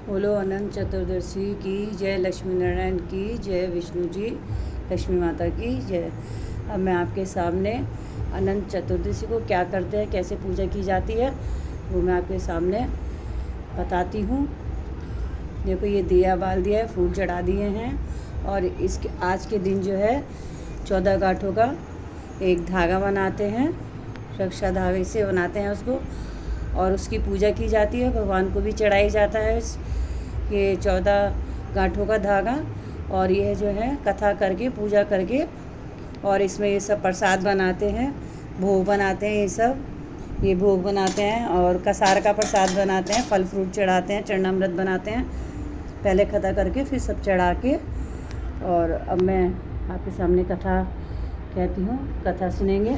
बोलो अनंत चतुर्दशी की जय, लक्ष्मी नारायण की जय, विष्णु जी लक्ष्मी माता की जय। अब मैं आपके सामने अनंत चतुर्दशी को क्या करते हैं, कैसे पूजा की जाती है, वो मैं आपके सामने बताती हूँ। देखो, ये दिया बाल दिया है, फूल चढ़ा दिए हैं, और इसके आज के दिन जो है 14 गांठों का एक धागा बनाते हैं, रक्षा धागे से बनाते हैं उसको, और उसकी पूजा की जाती है। भगवान को भी चढ़ाई जाता है ये 14 गांठों का धागा। और यह जो है कथा करके, पूजा करके, और इसमें ये सब प्रसाद बनाते हैं, भोग बनाते हैं, ये भोग बनाते हैं, और कसार का प्रसाद बनाते हैं, फल फ्रूट चढ़ाते हैं, चरणामृत बनाते हैं, पहले कथा करके फिर सब चढ़ा के। और अब मैं आपके सामने कथा कहती हूँ, कथा सुनेंगे।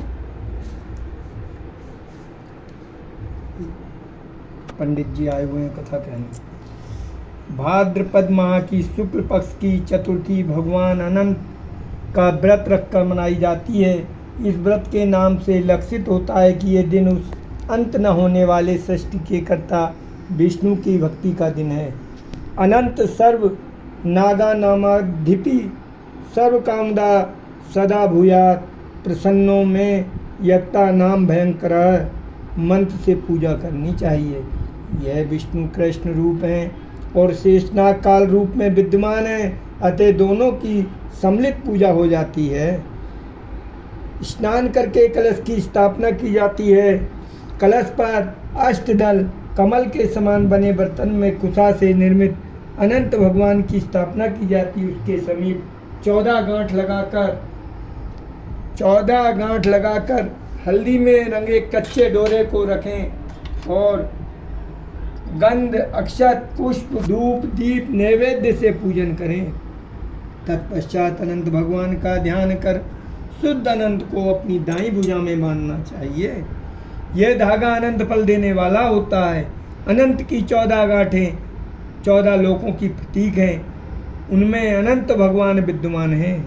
पंडित जी आए हुए हैं कथा कहने। भाद्रपद माह की शुक्ल पक्ष की चतुर्थी भगवान अनंत का व्रत रखकर मनाई जाती है। इस व्रत के नाम से लक्षित होता है कि यह दिन उस अंत न होने वाले सृष्टि के कर्ता विष्णु की भक्ति का दिन है। अनंत सर्व नागा नामाधिपि सर्व कामदा सदा भूयात प्रसन्नों में यक्ता नाम भयंकर मंत्र से पूजा करनी चाहिए। यह विष्णु कृष्ण रूप हैं और शेषनाग काल रूप में विद्यमान है, अतः दोनों की सम्मिलित पूजा हो जाती है। स्नान करके कलश की स्थापना की जाती है। कलश पर अष्टदल कमल के समान बने बर्तन में कुशा से निर्मित अनंत भगवान की स्थापना की जाती है। उसके समीप 14 गांठ लगाकर हल्दी में रंगे कच्चे डोरे को रखें और गंध, अक्षत, पुष्प, धूप, दीप नैवेद्य से पूजन करें। तत्पश्चात अनंत भगवान का ध्यान कर शुद्ध अनंत को अपनी दाईं भुजा में बांधना चाहिए। यह धागा अनंत फल देने वाला होता है। अनंत की 14 गांठें 14 लोकों की प्रतीक हैं, उनमें अनंत भगवान विद्यमान हैं।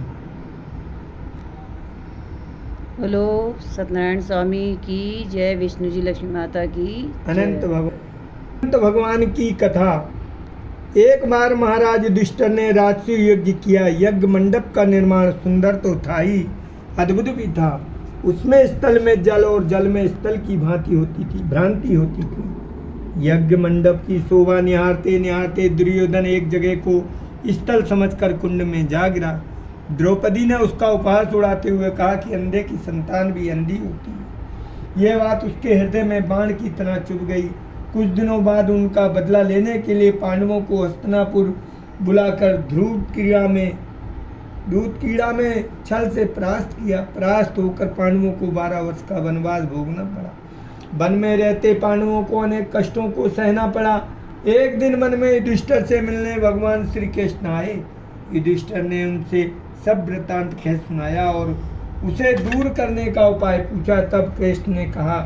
बोलो सत्यनारायण स्वामी की जय, विष्णु जी लक्ष्मी माता की अनंत भगवान की कथा। एक बार महाराज युधिष्ठिर ने राजसूय यज्ञ किया। यज्ञ मंडप का निर्माण सुंदर तो था ही, अद्भुत भी था। उसमें स्थल में जल और जल में स्थल की भ्रांति होती थी। यज्ञ मंडप की शोभा निहारते निहारते दुर्योधन एक जगह को स्थल समझकर कुंड में जा गिरा। द्रौपदी ने उसका उपहास उड़ाते हुए कहा कि अंधे की संतान भी अंधी होती है। यह बात उसके हृदय में बाण की तरह चुभ गई। कुछ दिनों बाद उनका बदला लेने के लिए पांडवों को हस्तिनापुर बुलाकर दूध कीड़ा में छल से परास्त होकर पांडवों को 12 वर्ष का वनवास भोगना पड़ा। वन में रहते पांडवों को अनेक कष्टों को सहना पड़ा। एक दिन वन में युधिष्ठिर से मिलने भगवान श्री कृष्ण आए। युधिष्ठिर ने उनसे सब वृत्तांत कह सुनाया और उसे दूर करने का उपाय पूछा। तब कृष्ण ने कहा,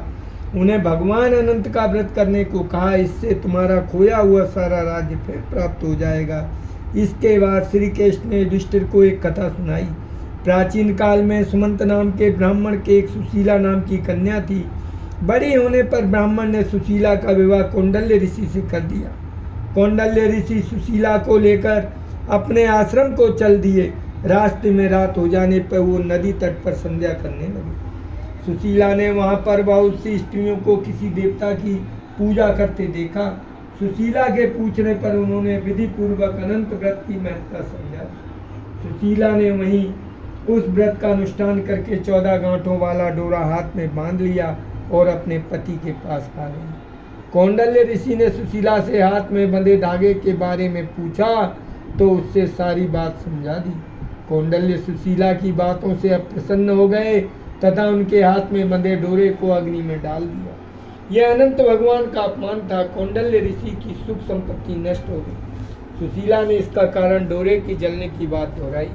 उन्हें भगवान अनंत का व्रत करने को कहा, इससे तुम्हारा खोया हुआ सारा राज्य फिर प्राप्त हो जाएगा। इसके बाद श्री कृष्ण ने युधिष्ठिर को एक कथा सुनाई। प्राचीन काल में सुमंत नाम के ब्राह्मण के एक सुशीला नाम की कन्या थी। बड़ी होने पर ब्राह्मण ने सुशीला का विवाह कौंडल्य ऋषि से कर दिया। कौंडल्य ऋषि सुशीला को लेकर अपने आश्रम को चल दिए। रास्ते में रात हो जाने पर वो नदी तट पर संध्या करने लगे। सुशीला ने वहां पर बहुत सी स्त्रियों को किसी देवता की पूजा करते देखा। सुशीला के पूछने पर उन्होंने विधि पूर्वक अनंत व्रत की महत्ता समझा। सुशीला ने वहीं उस व्रत का अनुष्ठान करके 14 गांठों वाला डोरा हाथ में बांध लिया और अपने पति के पास आ गई। कौंडल्य ऋषि ने सुशीला से हाथ में बंधे धागे के बारे में पूछा तो उससे सारी बात समझा दी। कौंडल्य सुशीला की बातों से प्रसन्न हो गए तथा उनके हाथ में बंधे डोरे को अग्नि में डाल दिया। यह अनंत भगवान का अपमान था। कौंडल्य ऋषि की सुख संपत्ति नष्ट हो गई। सुशीला ने इसका कारण डोरे की जलने की बात दोहराई।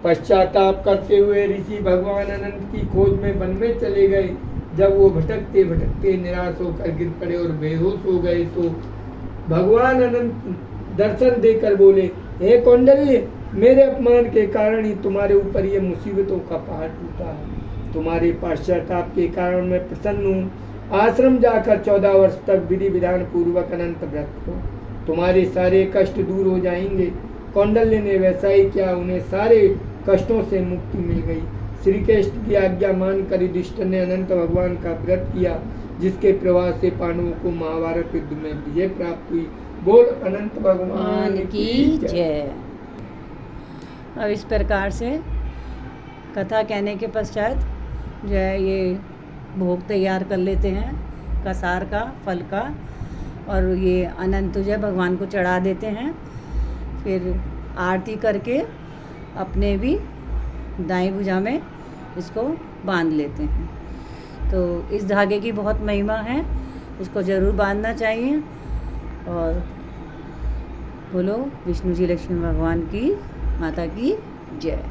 पश्चाताप करते हुए ऋषि भगवान अनंत की खोज में वन में चले गए। जब वो भटकते भटकते निराश होकर गिर पड़े और बेहोश हो गए तो भगवान अनंत दर्शन देकर बोले, हे कौंडल्य, मेरे अपमान के कारण ही तुम्हारे ऊपर ये मुसीबतों का पहाड़ टूटा है। तुम्हारे पश्चाताप के कारण मैं प्रसन्न हूँ। आश्रम जाकर 14 वर्ष तक विधि विधान पूर्वक अनंत व्रत करो। तुम्हारे सारे कष्ट दूर हो जाएंगे। कौंडल्य ने वैसा ही किया, उन्हें सारे कष्टों से मुक्ति मिल गई। श्री कृष्ण की आज्ञा मानकर युधिष्ठिर ने अनंत भगवान का व्रत किया, जिसके प्रभाव से पांडवों को महाभारत युद्ध में विजय प्राप्त हुई। बोल अनंत भगवान की जय। अब इस प्रकार से कथा कहने के पश्चात जो है ये भोग तैयार कर लेते हैं, कसार का, फल का, और ये अनंत जो है भगवान को चढ़ा देते हैं। फिर आरती करके अपने भी दाईं भुजा में इसको बांध लेते हैं। तो इस धागे की बहुत महिमा है, इसको ज़रूर बांधना चाहिए। और बोलो विष्णु जी लक्ष्मी भगवान की माता की जय।